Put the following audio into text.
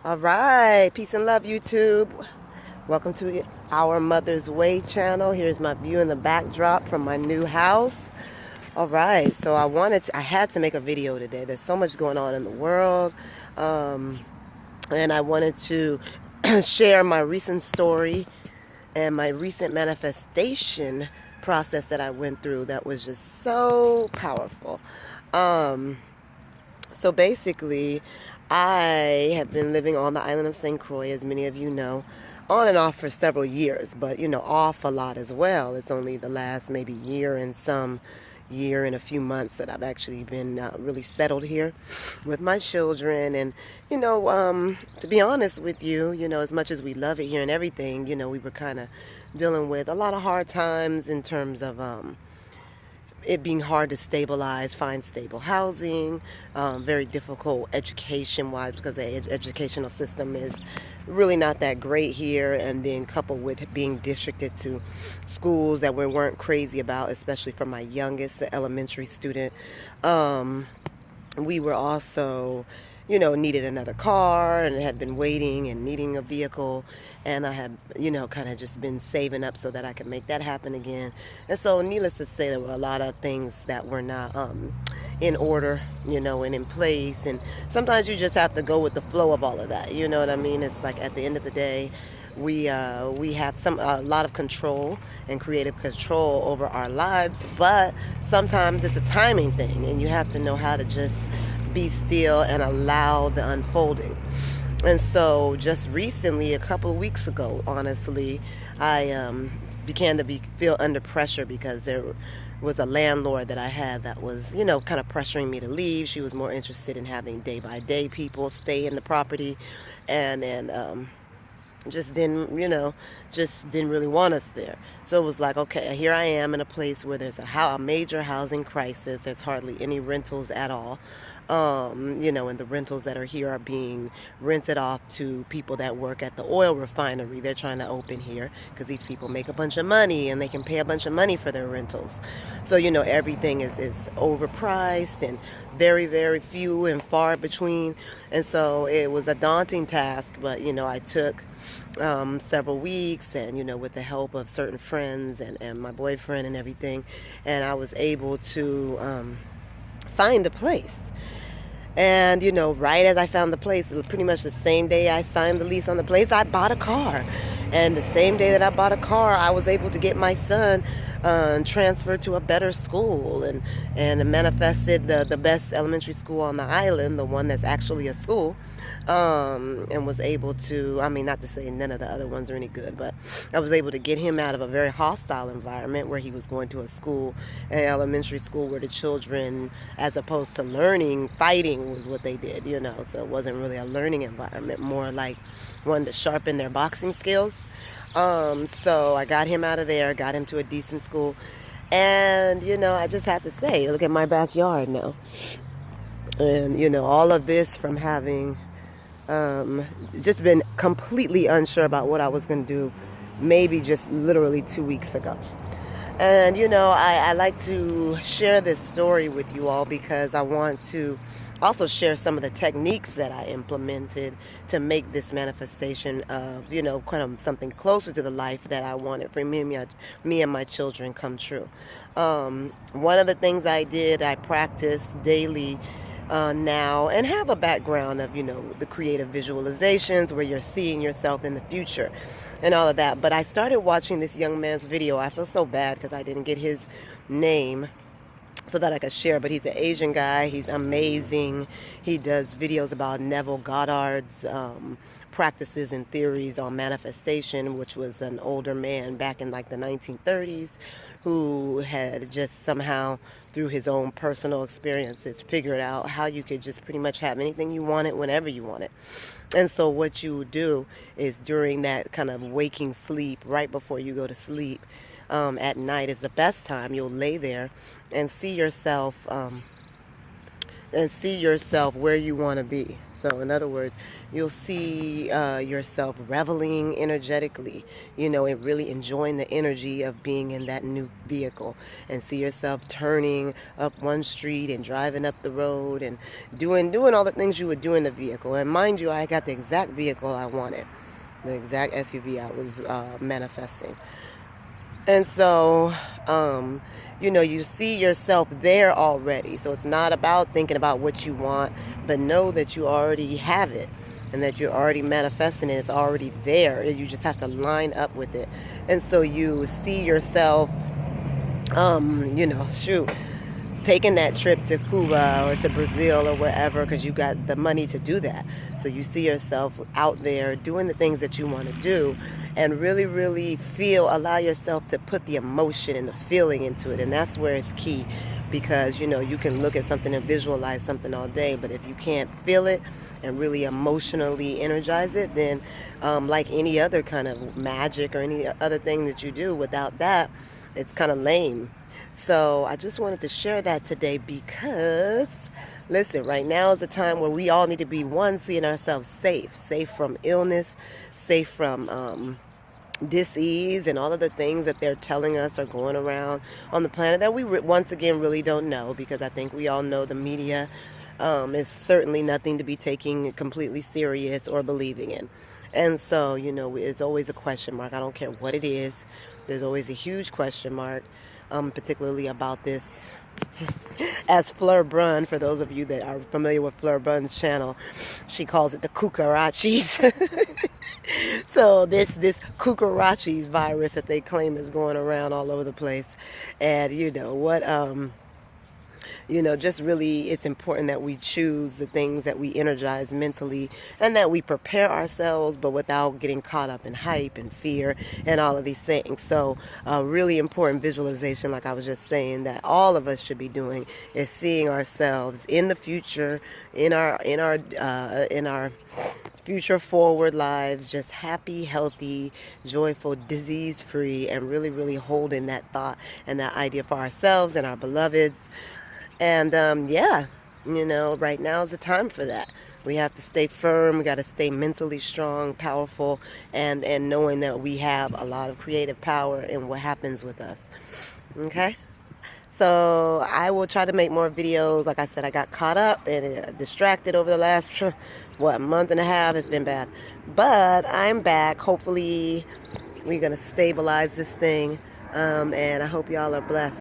All right, peace and love, YouTube. Welcome to our Mother's Way channel. Here's my view in the backdrop from my new house. All right, so I had to make a video today. There's so much going on in the world, and I wanted to share my recent story and my recent manifestation process that I went through that was just so powerful. So basically, I have been living on the island of St. Croix, as many of you know, on and off for several years, but off a lot as well. It's only the last maybe year and a few months that I've actually been really settled here with my children. And to be honest with you, as much as we love it here and everything, we were kind of dealing with a lot of hard times in terms of it being hard to find stable housing, very difficult education-wise because the educational system is really not that great here, and then coupled with being districted to schools that we weren't crazy about, especially for my youngest, the elementary student. We were also needed another car and had been waiting and needing a vehicle, and I had kind of just been saving up so that I could make that happen again. And so needless to say, there were a lot of things that were not in order, and in place, and sometimes you just have to go with the flow of all of that, you know what I mean? It's like at the end of the day, we have a lot of control and creative control over our lives, but sometimes it's a timing thing, and you have to know how to just be still and allow the unfolding. And so just recently, a couple of weeks ago, honestly, I began to feel under pressure because there was a landlord that I had that was, kind of pressuring me to leave. She was more interested in having day-by-day people stay in the property, and just didn't really want us there. So it was like, okay, here I am in a place where there's a major housing crisis. There's hardly any rentals at all. And the rentals that are here are being rented off to people that work at the oil refinery. They're trying to open here because these people make a bunch of money and they can pay a bunch of money for their rentals. So, everything is overpriced and very, very few and far between. And so it was a daunting task, but, I took several weeks and, with the help of certain friends and my boyfriend and everything, and I was able to find a place. And, right as I found the place, it was pretty much the same day I signed the lease on the place, I bought a car. And the same day that I bought a car, I was able to get my son transferred to a better school and manifested the best elementary school on the island, the one that's actually a school. And was able to, not to say none of the other ones are any good, but I was able to get him out of a very hostile environment where he was going to an elementary school where the children, as opposed to learning, fighting was what they did, so it wasn't really a learning environment, more like one to sharpen their boxing skills. So I got him out of there, got him to a decent school, and, I just have to say, look at my backyard now. And, all of this from having just been completely unsure about what I was going to do maybe just literally 2 weeks ago. And I like to share this story with you all because I want to also share some of the techniques that I implemented to make this manifestation of kind of something closer to the life that I wanted for me and my children come true. One of the things I did, I practiced daily now, and have a background of the creative visualizations where you're seeing yourself in the future and all of that. But I started watching this young man's video. I feel so bad because I didn't get his name so that I could share, but he's an Asian guy. He's amazing. He does videos about Neville Goddard's practices and theories on manifestation, which was an older man back in like the 1930s who had just somehow, through his own personal experiences, figured out how you could just pretty much have anything you wanted whenever you wanted. And so what you would do is during that kind of waking sleep, right before you go to sleep, at night is the best time. You'll lay there and see yourself and see yourself where you want to be. So in other words, you'll see yourself reveling energetically, and really enjoying the energy of being in that new vehicle, and see yourself turning up one street and driving up the road and doing all the things you would do in the vehicle. And mind you, I got the exact vehicle I wanted, the exact SUV I was manifesting. And so, you see yourself there already. So it's not about thinking about what you want, but know that you already have it and that you're already manifesting it. It's already there. You just have to line up with it. And so you see yourself, taking that trip to Cuba or to Brazil or wherever, because you got the money to do that. So you see yourself out there doing the things that you want to do, and really, really allow yourself to put the emotion and the feeling into it. And that's where it's key, because, you can look at something and visualize something all day, but if you can't feel it and really emotionally energize it, then like any other kind of magic or any other thing that you do, without that, it's kind of lame. So I just wanted to share that today because, listen, right now is a time where we all need to be, one, seeing ourselves safe from illness, safe from dis-ease and all of the things that they're telling us are going around on the planet that we once again really don't know, because I think we all know the media is certainly nothing to be taking completely serious or believing in. And so, it's always a question mark. I don't care what it is. There's always a huge question mark. Particularly about this, as Fleur Brun, for those of you that are familiar with Fleur Brun's channel, she calls it the cucarachas. So this cucarachas virus that they claim is going around all over the place, and just really, it's important that we choose the things that we energize mentally, and that we prepare ourselves, but without getting caught up in hype and fear and all of these things. So really important visualization, like I was just saying, that all of us should be doing, is seeing ourselves in the future, in our future forward lives, just happy, healthy, joyful, disease free, and really, really holding that thought and that idea for ourselves and our beloveds. And right now is the time for that. We have to stay firm. We got to stay mentally strong, powerful, and knowing that we have a lot of creative power in what happens with us. Okay? So I will try to make more videos. Like I said, I got caught up and distracted over the last, month and a half. It's been bad. But I'm back. Hopefully we're going to stabilize this thing. And I hope y'all are blessed.